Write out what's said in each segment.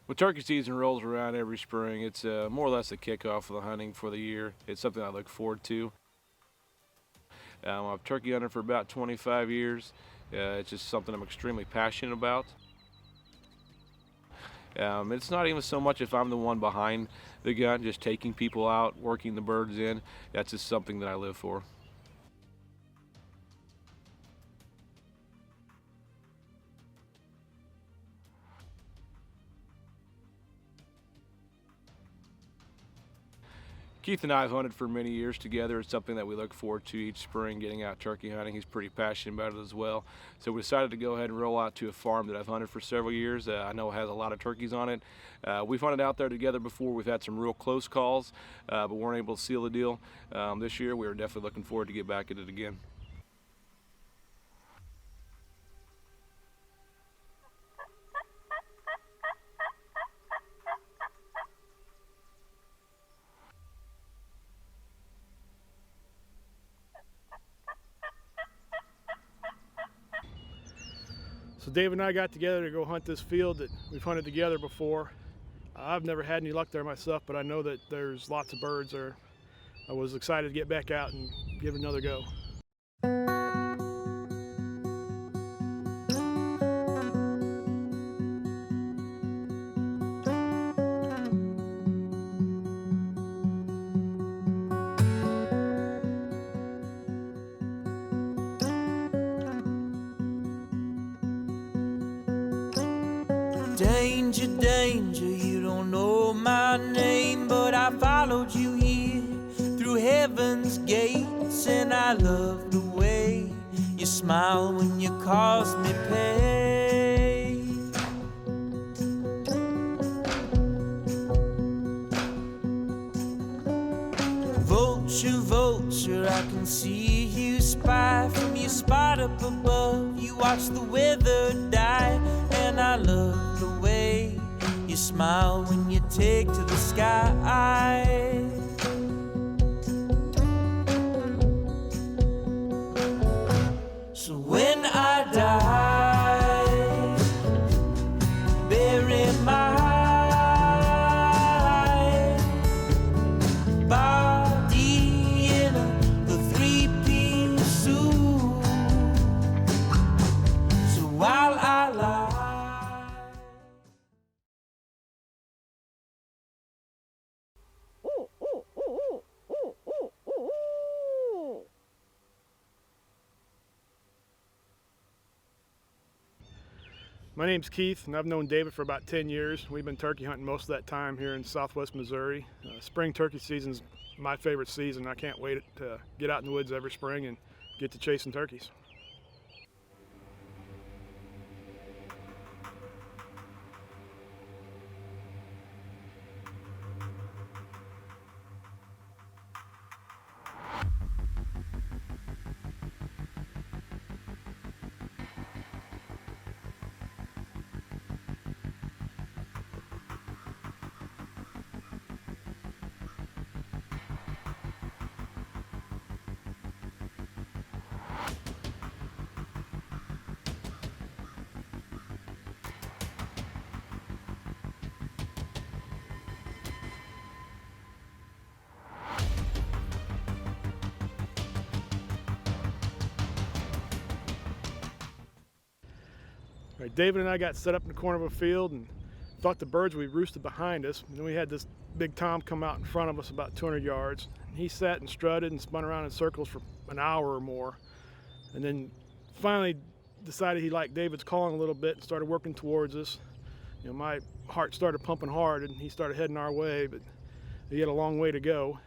When turkey season rolls around every spring, it's more or less the kickoff of the hunting for the year. It's something I look forward to. I've turkey hunted for about 25 years. It's just something I'm extremely passionate about. It's not even so much if I'm the one behind the gun, just taking people out, working the birds in. That's just something that I live for. Keith and I have hunted for many years together. It's something that we look forward to each spring, getting out turkey hunting. He's pretty passionate about it as well. So we decided to go ahead and roll out to a farm that I've hunted for several years. I know it has a lot of turkeys on it. We've hunted out there together before. We've had some real close calls, but weren't able to seal the deal. This year, we are definitely looking forward to get back at it again. So Dave and I got together to go hunt this field that we've hunted together before. I've never had any luck there myself, but I know that there's lots of birds there. I was excited to get back out and give it another go. Danger, danger, you don't know my name, but I followed you here through heaven's gates, and I love the way you smile when you cause me pain. Vulture, vulture, I can see you spy from your spot up above. You watch the weather die, and I love the way you smile when you take to the sky. So when I die, bury my body in a three-piece suit. So while I lie, My name's Keith, and I've known David for about 10 years. We've been turkey hunting most of that time here in southwest Missouri. Spring turkey season's my favorite season. I can't wait to get out in the woods every spring and get to chasing turkeys. Right, David and I got set up in the corner of a field and thought the birds would be roosted behind us. And then we had this big tom come out in front of us about 200 yards. And he sat and strutted and spun around in circles for an hour or more. And then finally decided he liked David's calling a little bit and started working towards us. You know, my heart started pumping hard and he started heading our way, but he had a long way to go.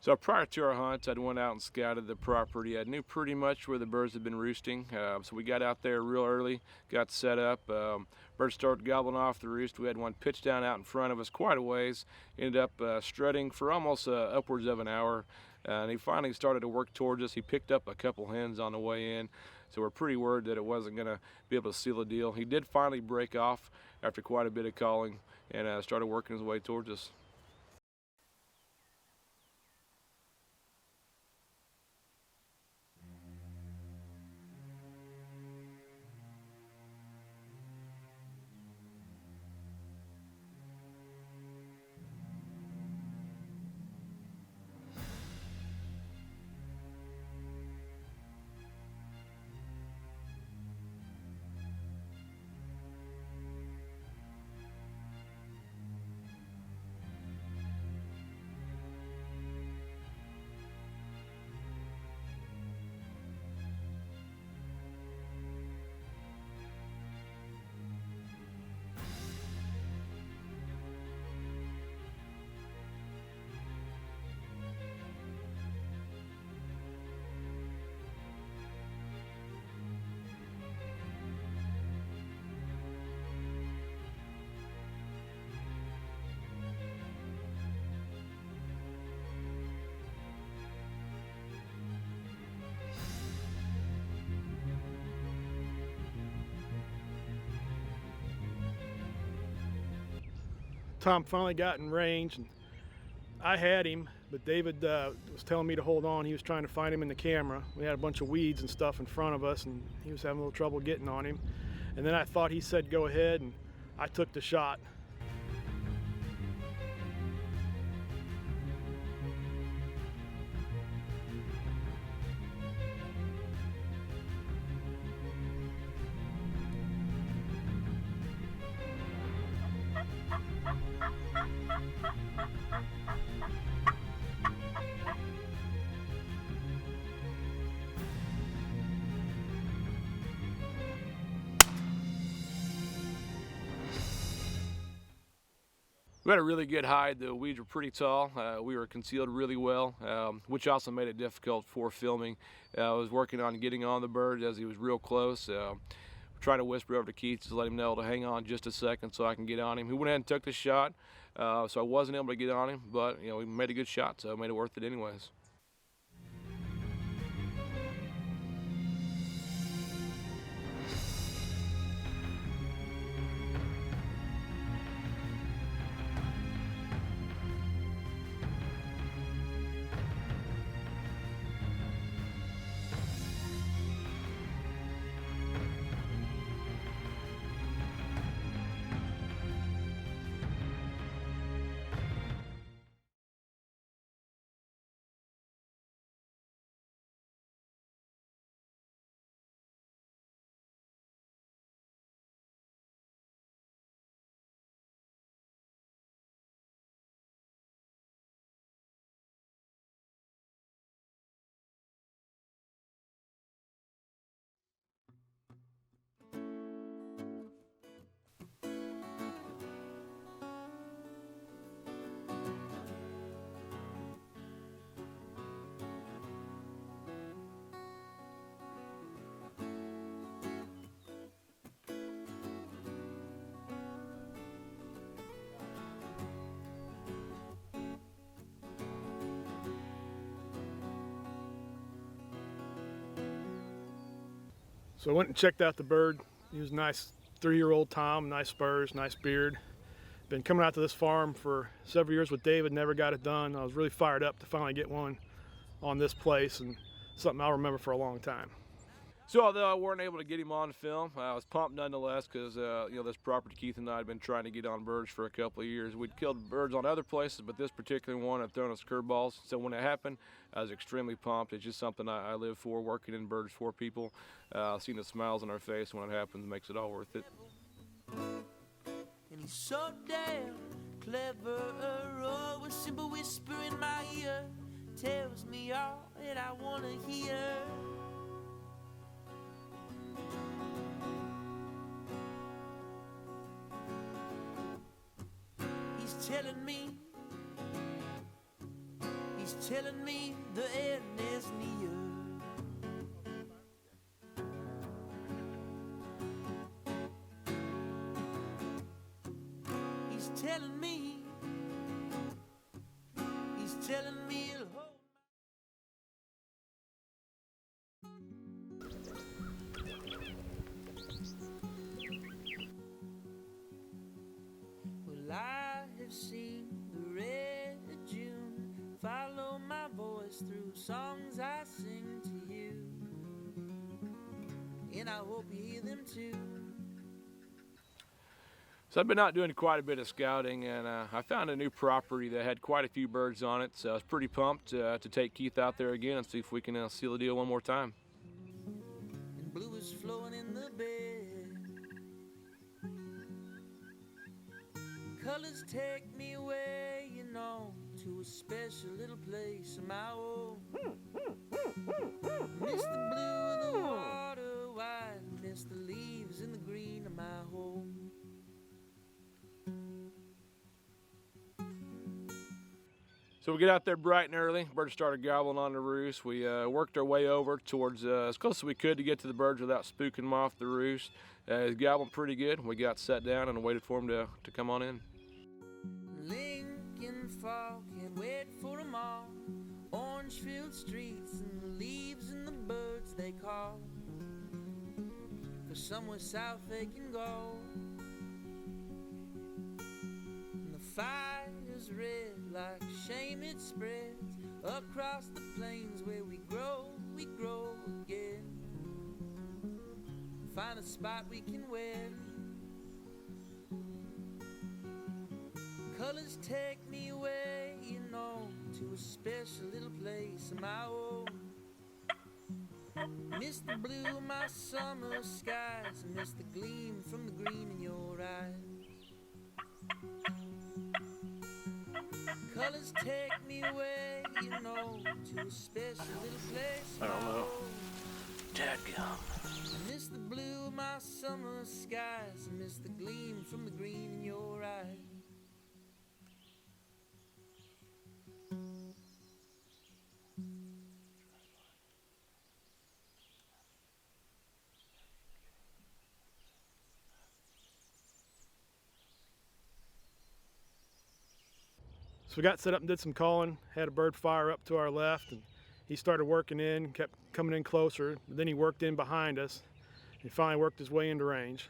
So prior to our hunt, I'd went out and scouted the property. I knew pretty much where the birds had been roosting. So we got out there real early, got set up. Birds started gobbling off the roost. We had one pitch down out in front of us quite a ways. Ended up strutting for almost upwards of an hour. And he finally started to work towards us. He picked up a couple hens on the way in. So we're pretty worried that it wasn't going to be able to seal the deal. He did finally break off after quite a bit of calling and started working his way towards us. Tom finally got in range, and I had him, but David was telling me to hold on. He was trying to find him in the camera. We had a bunch of weeds and stuff in front of us, and he was having a little trouble getting on him. And then I thought he said go ahead, and I took the shot. We had a really good hide. The weeds were pretty tall. We were concealed really well, which also made it difficult for filming. I was working on getting on the bird as he was real close. Trying to whisper over to Keith to let him know to hang on just a second so I can get on him. He went ahead and took the shot, so I wasn't able to get on him, but we made a good shot, so it made it worth it anyways. So I went and checked out the bird. He was a nice 3-year-old Tom, nice spurs, nice beard. Been coming out to this farm for several years with David, never got it done. I was really fired up to finally get one on this place, and something I'll remember for a long time. So although I weren't able to get him on film, I was pumped nonetheless because this property Keith and I had been trying to get on birds for a couple of years. We'd killed birds on other places, but this particular one had thrown us curveballs. So when it happened, I was extremely pumped. It's just something I live for, working in birds for people. Seeing the smiles on our face when it happens makes it all worth it. And he's so damn clever. Oh, a simple whisper in my ear tells me all that I want to hear. He's He's telling me the end is near. He's telling me he'll hold. Well, I have seen the red June follow my voice through songs I sing to you, and I hope you hear them too. So I've been out doing quite a bit of scouting, and I found a new property that had quite a few birds on it, so I was pretty pumped to take Keith out there again and see if we can seal the deal one more time. And blue is flowing in the bed. Colors take me away, you know, to a special little place of my own. Miss the blue of the water wide, miss the leaves and the green of my home. So we get out there bright and early. Birds started gobbling on the roost. We worked our way over towards as close as we could to get to the birds without spooking them off the roost. He's gobbling pretty good. We got set down and waited for him to come on in. Lincoln Fall can't wait for them all. Orange-filled streets and the leaves and the birds they call. 'Cause somewhere south they can go. And the fire's red like shame it spreads across the plains where we grow again. Find a spot we can wed. Colors take me away, you know, to a special little place of my own. Miss the blue of my summer skies, and miss the gleam from the green in your eyes. Colors take me away, you know, to a special little place. I don't know. Dadgum. I miss the blue of my summer skies, I miss the gleam from the green in your eyes. So we got set up and did some calling, had a bird fire up to our left, and he started working in, kept coming in closer. Then he worked in behind us. He finally worked his way into range.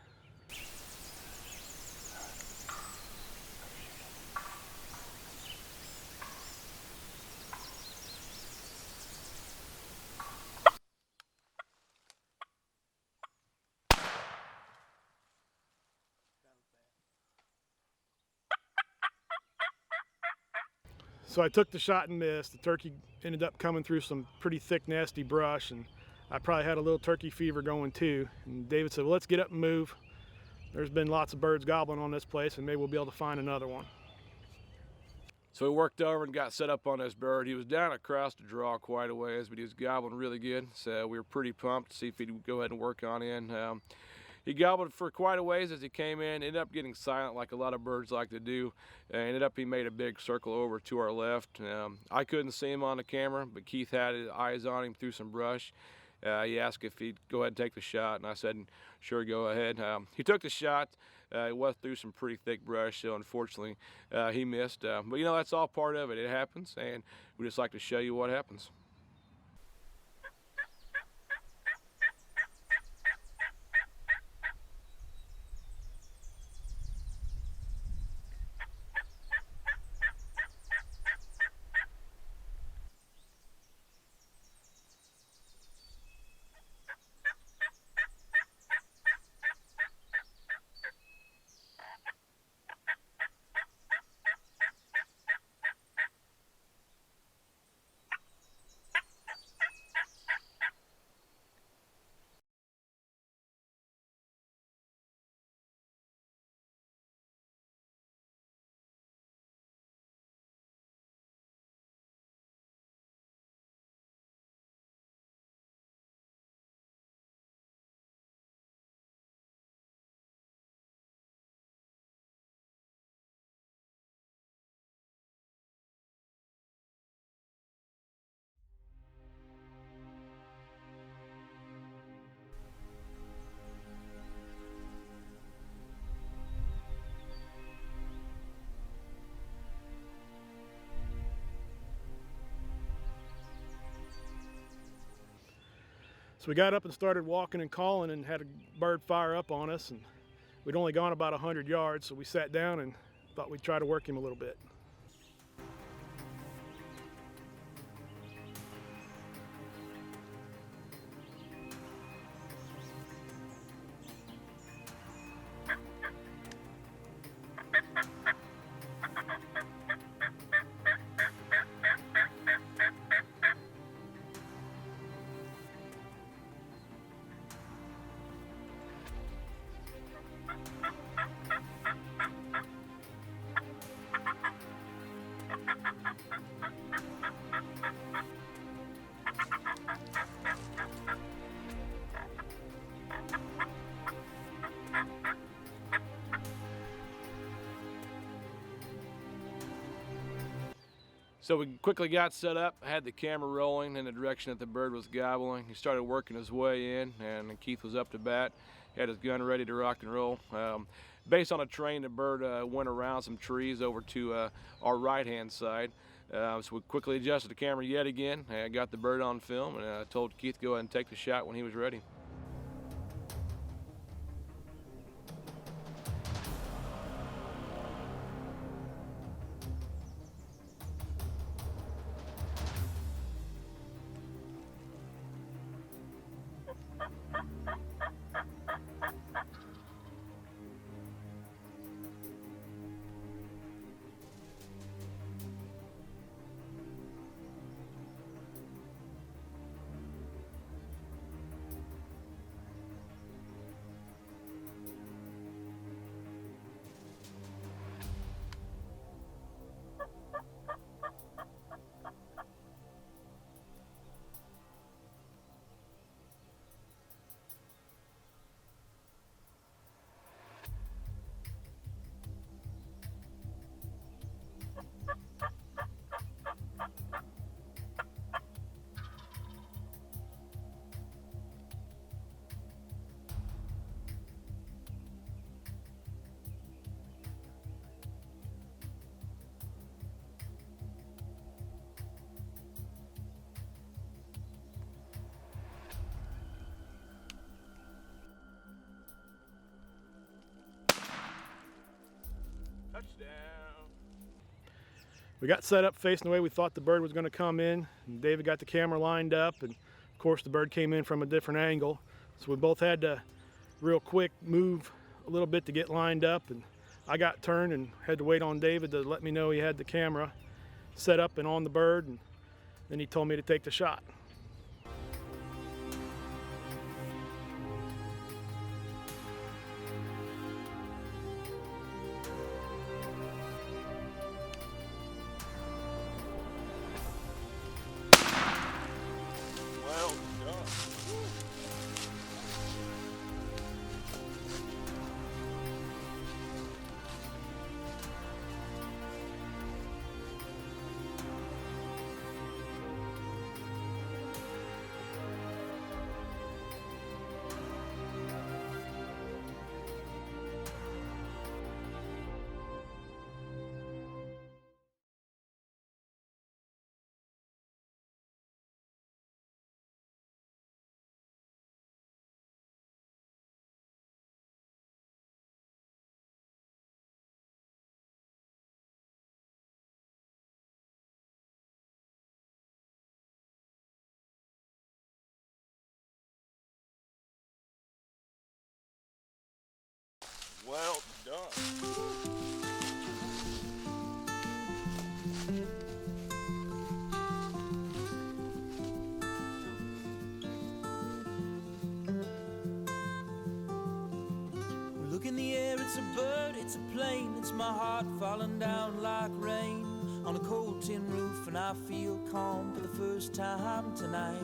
So I took the shot and missed. The turkey ended up coming through some pretty thick, nasty brush, and I probably had a little turkey fever going too. And David said, well, let's get up and move. There's been lots of birds gobbling on this place, and maybe we'll be able to find another one. So we worked over and got set up on this bird. He was down across the draw quite a ways, but he was gobbling really good. So we were pretty pumped to see if he'd go ahead and work on in. He gobbled for quite a ways as he came in, ended up getting silent like a lot of birds like to do. He made a big circle over to our left. I couldn't see him on the camera, but Keith had his eyes on him through some brush. He asked if he'd go ahead and take the shot, and I said, sure, go ahead. He took the shot. It was through some pretty thick brush, so unfortunately he missed. But you know, that's all part of it. It happens, and we just like to show you what happens. So we got up and started walking and calling and had a bird fire up on us, and we'd only gone about 100 yards, so we sat down and thought we'd try to work him a little bit. So we quickly got set up, had the camera rolling in the direction that the bird was gobbling. He started working his way in, and Keith was up to bat. He had his gun ready to rock and roll. Based on a train, the bird went around some trees over to our right-hand side. So we quickly adjusted the camera yet again. I got the bird on film, and I told Keith to go ahead and take the shot when he was ready. Touchdown. We got set up facing the way we thought the bird was going to come in, and David got the camera lined up, and of course the bird came in from a different angle, so we both had to real quick move a little bit to get lined up, and I got turned and had to wait on David to let me know he had the camera set up and on the bird, and then he told me to take the shot. Well done. Well done. Look in the air, it's a bird, it's a plane, it's my heart falling down like rain on a cold tin roof, and I feel calm for the first time tonight.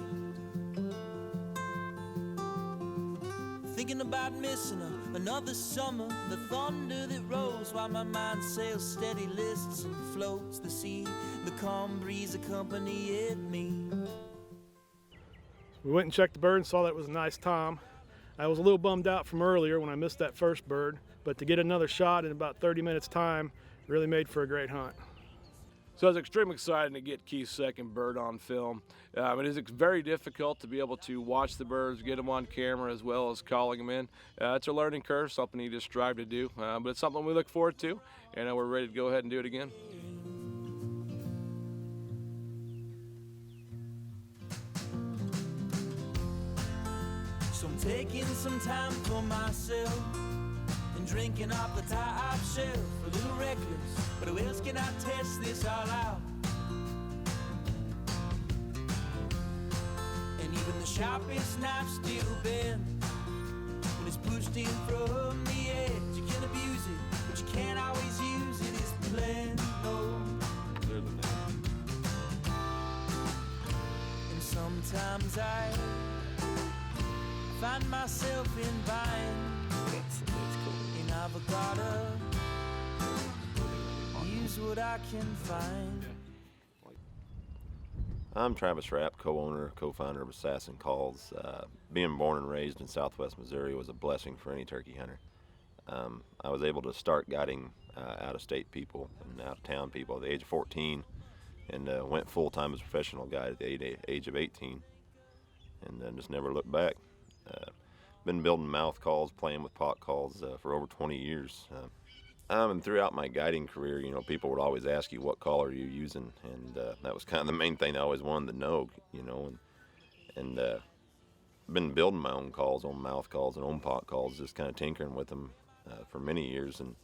Thinking about missing another summer, the thunder that rolls while my mind sails steady lists and floats the sea, the calm breeze accompanying me. We went and checked the bird and saw that it was a nice tom. I was a little bummed out from earlier when I missed that first bird, but to get another shot in about 30 minutes time really made for a great hunt. So I was extremely excited to get Keith's second bird on film. It is very difficult to be able to watch the birds, get them on camera, as well as calling them in. It's a learning curve, something you just strive to do, but it's something we look forward to, and we're ready to go ahead and do it again. So I'm taking some time for myself and drinking off the top shelf. A little reckless, but who else can I test this all out? And even the sharpest knife still bends when it's pushed in from the edge. You can abuse it, but you can't always use it as planned. No. And sometimes I find myself in vine in avocado. Use what I can find. I'm Travis Rapp, co-owner, co-founder of Assassin Calls. Being born and raised in Southwest Missouri was a blessing for any turkey hunter. I was able to start guiding out-of-state people and out-of-town people at the age of 14, and went full-time as a professional guide at the age of 18, and then just never looked back. Been building mouth calls, playing with pot calls for over 20 years. And throughout my guiding career, you know, people would always ask you, what call are you using? And that was kind of the main thing I always wanted to know, you know. And been building my own calls, on mouth calls and on pot calls, just kind of tinkering with them for many years. And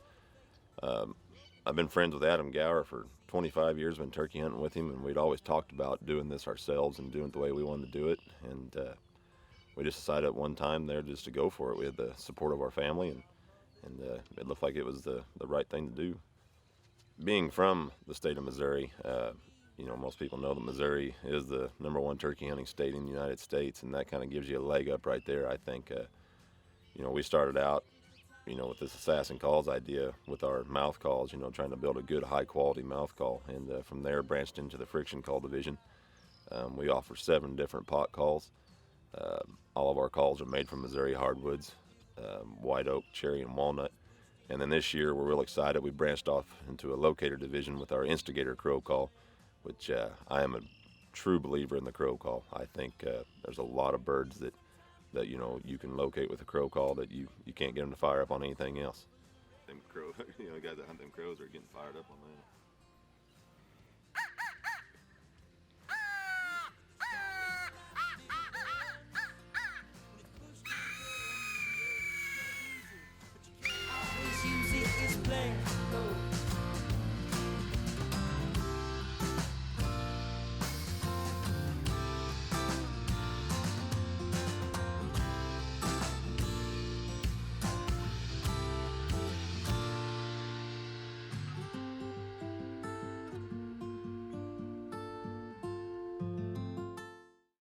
I've been friends with Adam Gower for 25 years, been turkey hunting with him, and we'd always talked about doing this ourselves and doing it the way we wanted to do it. And we just decided at one time there just to go for it. We had the support of our family, and it looked like it was the right thing to do. Being from the state of Missouri, you know, most people know that Missouri is the #1 turkey hunting state in the United States, and that kind of gives you a leg up right there. I think, you know, we started out, you know, with this Assassin Calls idea with our mouth calls, you know, trying to build a good high quality mouth call, and from there branched into the friction call division. We offer 7 different pot calls. All of our calls are made from Missouri hardwoods, white oak, cherry, and walnut. And then this year, we're real excited. We branched off into a locator division with our instigator crow call, which I am a true believer in the crow call. I think there's a lot of birds that you know, you can locate with a crow call that you can't get them to fire up on anything else. Them crow, you know, the guys that hunt them crows are getting fired up on that.